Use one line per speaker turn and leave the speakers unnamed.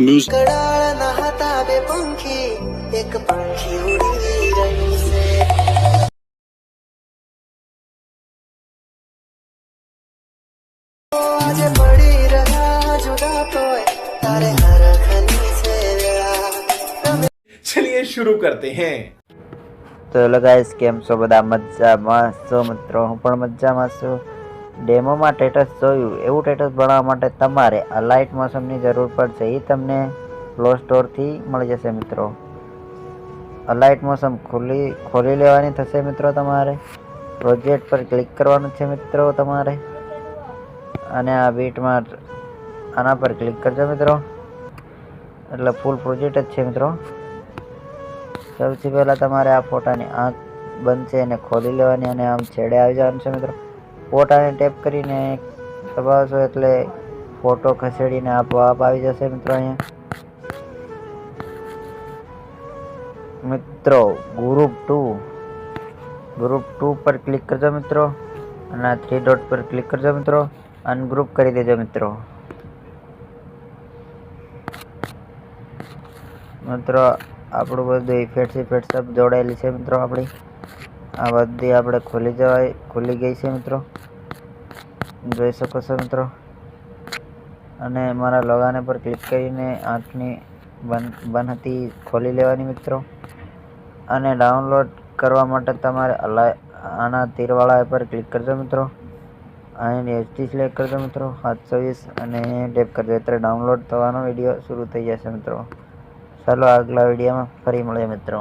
Music.
चलिए शुरू करते हैं।
તો હેલો ગાઈસ, કેમ છો બધા? મજામાં છો મિત્રો? હું પણ મજામાં છું. ડેમોમાં સ્ટેટસ જોયું એવું સ્ટેટસ બનાવવા માટે તમારે અલાઇટ મોશનની જરૂર પડશે. એ તમને પ્લે સ્ટોરથી મળી જશે મિત્રો. અલાઇટ મોશન ખોલી લેવાની થશે મિત્રો. તમારે પ્રોજેક્ટ પર ક્લિક કરવાનું છે મિત્રો તમારે, અને આ બીટમાં આના પર ક્લિક કરજો મિત્રો. એટલે ફૂલ પ્રોજેક્ટ જ છે મિત્રો. સૌથી પહેલાં તમારે આ ફોટાની આંખ બંધ છે એને ખોલી લેવાની અને આમ છેડે આવી જવાનું છે મિત્રો. ફોટાને ટેપ કરીને દબાવશો એટલે ફોટો ખસેડીને આપોઆપ આવી જશે મિત્રો. અહીંયા મિત્રો ગ્રુપ 2 પર ક્લિક કરજો મિત્રો, અને આ 3 ડોટ પર ક્લિક કરજો મિત્રો. અનગ્રુપ કરી દેજો મિત્રો. મિત્રો આપણું બધું ઇફેક્ટ સબ જોડાયેલી છે મિત્રો. આપણી આ બધી આપણે ખુલી ગઈ છે મિત્રો, જોઈ શકો છો મિત્રો. અને મારા લોગાને પર ક્લિક કરીને આંખની બંધ હતી ખોલી લેવાની મિત્રો. અને ડાઉનલોડ કરવા માટે તમારે આના તીરવાળા પર ક્લિક કરજો મિત્રો. અહીં HD સિલેક્ટ કરજો મિત્રો 720 અને ટેપ કરજો એટલે ડાઉનલોડ થવાનો વિડીયો શરૂ થઈ જશે મિત્રો. ચાલો આગલા વિડીયોમાં ફરી મળીએ મિત્રો.